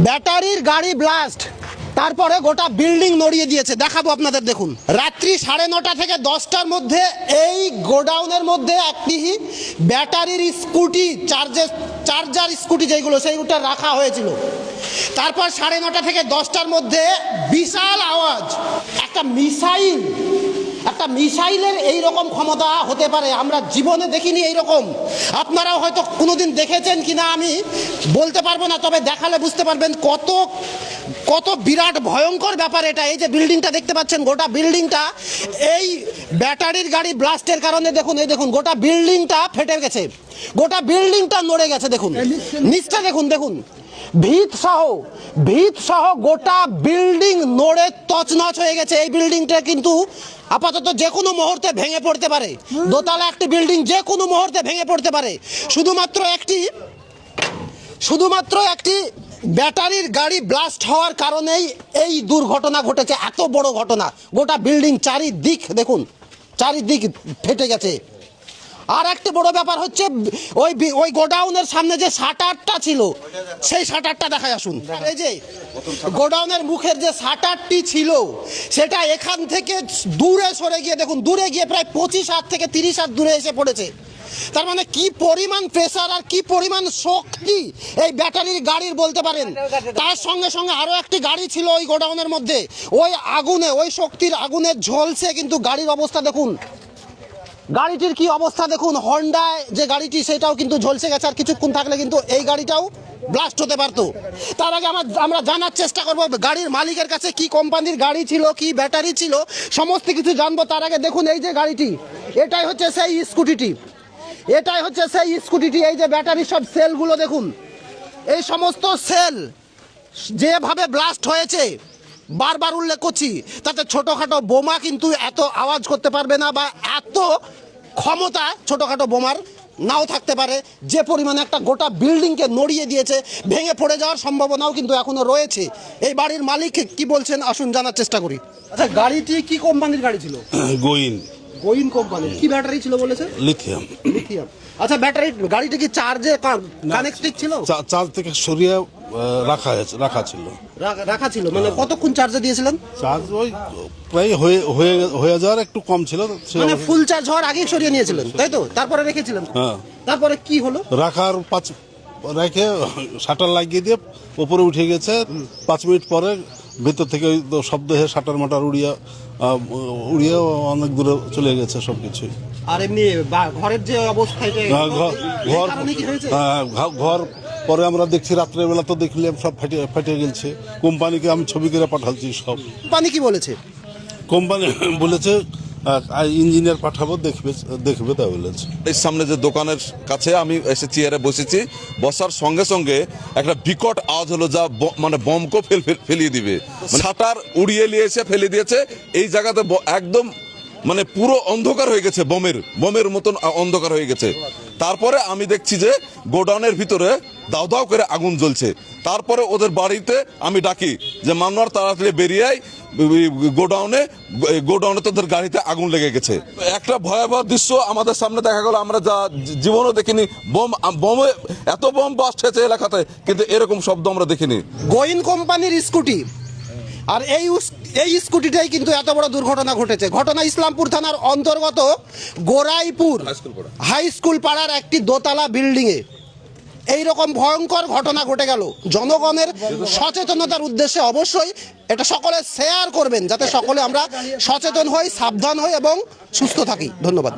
ব্যাটারির গাড়ি ব্লাস্ট, তারপরে গোটা বিল্ডিং নড়িয়ে দিয়েছে। দেখাবো আপনাদের, দেখুন। রাত্রি 9:30 থেকে 10টার মধ্যে এই গোডাউনের মধ্যে একটি ব্যাটারির স্কুটি, চার্জার স্কুটি যেগুলো সেইগুলো রাখা হয়েছিল। তারপর 9:30 থেকে 10টার মধ্যে বিশাল আওয়াজ, একটা মিসাইলের এইরকম ক্ষমতা হতে পারে আমরা জীবনে দেখিনি এইরকম। আপনারাও হয়তো কোনোদিন দেখেছেন কিনা আমি বলতে পারবো না, তবে দেখালে বুঝতে পারবেন কত বিরাট ভয়ঙ্কর ব্যাপার এটা। এই যে বিল্ডিংটা দেখতে পাচ্ছেন, গোটা বিল্ডিংটা এই ব্যাটারির গাড়ি ব্লাস্টের কারণে দেখুন, এই দেখুন গোটা বিল্ডিংটা ফেটে গেছে, গোটা বিল্ডিংটা নড়ে গেছে। দেখুন নিচটা, দেখুন ভিত সহ গোটা বিল্ডিং নড়ে তছনছ হয়ে গেছে। এই বিল্ডিংটা কিন্তু আপাতত যে কোনো মুহূর্তে ভেঙে পড়তে পারে। দোতলা একটি বিল্ডিং যে কোনো মুহূর্তে ভেঙে পড়তে পারে। শুধুমাত্র একটি ব্যাটারির গাড়ি ব্লাস্ট হওয়ার কারণেই এই দুর্ঘটনা ঘটেছে, এত বড় ঘটনা। গোটা বিল্ডিং চারিদিক ফেটে গেছে। আর একটা বড় ব্যাপার হচ্ছে ওই গোডাউনের সামনে যে শাটারটা ছিল, সেই শাটারটা দেখায় আসুন। এই যে গোডাউনের মুখের যে শাটারটি ছিল, সেটা এখান থেকে দূরে সরে গিয়ে, দেখুন দূরে গিয়ে প্রায় 25 হাত থেকে 30 হাত দূরে এসে পড়েছে। তার মানে কি পরিমাণ প্রেসার আর কি পরিমাণ শক্তি এই ব্যাটারির গাড়ির বলতে পারেন। তার সঙ্গে সঙ্গে আরও একটি গাড়ি ছিল ওই গোডাউনের মধ্যে, ওই শক্তির আগুনে ঝলসে কিন্তু গাড়ির অবস্থা দেখুন। গাড়িটির কি অবস্থা দেখুন, হন্ডায় যে গাড়িটি সেটাও কিন্তু ঝলসে গেছে। আর কিছুক্ষণ থাকলে কিন্তু এই গাড়িটাও ব্লাস্ট হতে পারতো। তার আগে আমরা জানার চেষ্টা করব গাড়ির মালিকের কাছে কি কোম্পানির গাড়ি ছিল, কি ব্যাটারি ছিল, সমস্ত কিছু জানবো। তার আগে দেখুন এই যে গাড়িটি, এটাই হচ্ছে সেই স্কুটিটি। এই যে ব্যাটারির সব সেলগুলো দেখুন, এই সমস্ত সেল যেভাবে ব্লাস্ট হয়েছে, বারবার উল্লেখ করছি, তাতে ছোটোখাটো বোমা কিন্তু এত আওয়াজ করতে পারবে না, বা এত ক্ষমতা ছোটোখাটো বোমার নাও থাকতে পারে। যে পরিমাণে একটা গোটা বিল্ডিংকে নড়িয়ে দিয়েছে, ভেঙে পড়ে যাওয়ার সম্ভাবনাও কিন্তু এখনো রয়েছে। এই বাড়ির মালিক কি বলছেন আসুন জানার চেষ্টা করি। আচ্ছা, গাড়িটি কি কোম্পানির গাড়ি ছিল? গোইন কোম্পানির। কি ব্যাটারি ছিল বলেছে? লিথিয়াম। আচ্ছা, গাড়িটা কি চার্জে কানেক্টেড ছিল? চার্জ থেকে সরিয়ে রাখা ছিল মানে কতক্ষণ চার্জে দিয়েছিলেন? চার্জ ওই প্রায় হয়ে যাওয়ার একটু কম ছিল, মানে ফুল চার্জ হওয়ার আগেই সরিয়ে নিয়েছিলেন, তাই তো? তারপরে রেখেছিলেন? হ্যাঁ। তারপরে কি হলো? রেখে শাটার লাগিয়ে দিয়ে উপরে উঠে গেছে। 5 মিনিট পরে ভেতর থেকে শব্দ হয়ে শাটার মাটার উড়িয়ে অনেক দূরে চলে গেছে সবকিছু। আর এমনি ঘরের যে অবস্থা, ঘর পরে আমরা দেখছি রাত্রেবেলা, তো দেখলাম সব ফেটে গেছে। কোম্পানিকে আমি ছবি করে পাঠাচ্ছি সব। কোম্পানি কি বলেছে? কোম্পানি বলেছে ইঞ্জিনিয়ার পাঠাবো, দেখবে তাই বলেছে। এই সামনে যে দোকানের কাছে আমি এসে চেয়ারে বসেছি, বসার সঙ্গে সঙ্গে একটা বিকট আওয়াজ হলো, যা মানে বমকে ফেলিয়ে দিবে। শাটার উড়িয়ে নিয়ে এসে ফেলে দিয়েছে। এই জায়গাতে একদম মানে পুরো অন্ধকার হয়ে গেছে, বোমের মতন অন্ধকার হয়ে গেছে। তারপরে আমি দেখছি যে গোডাউনের ভিতরে দাউ দাউ করে আগুন জ্বলছে। তারপরে ওদের বাড়িতে আমি ডাকি যে মান্নার তাড়াতাড়ি বেরিয়ে আয়, গোডাউনে তোদের গাড়িতে আগুন লেগে গেছে। একটা ভয়াবহ দৃশ্য আমাদের সামনে দেখা গেল, আমরা যা জীবনও দেখিনি। এত বোম বাস্ট হয়েছে এলাকাতে, কিন্তু এরকম শব্দ আমরা দেখিনি। গোইন কোম্পানির স্কুটি, আর এই স্কুটিটাই কিন্তু এত বড় দুর্ঘটনা ঘটেছে। ঘটনা ইসলামপুর থানার অন্তর্গত গোরাইপুর হাই স্কুল পাড়ার একটি দোতলা বিল্ডিংয়ে এইরকম ভয়ঙ্কর ঘটনা ঘটে গেল। জনগণের সচেতনতার উদ্দেশ্যে অবশ্যই এটা সকলে শেয়ার করবেন, যাতে সকলে আমরা সচেতন হই, সাবধান হই এবং সুস্থ থাকি। ধন্যবাদ।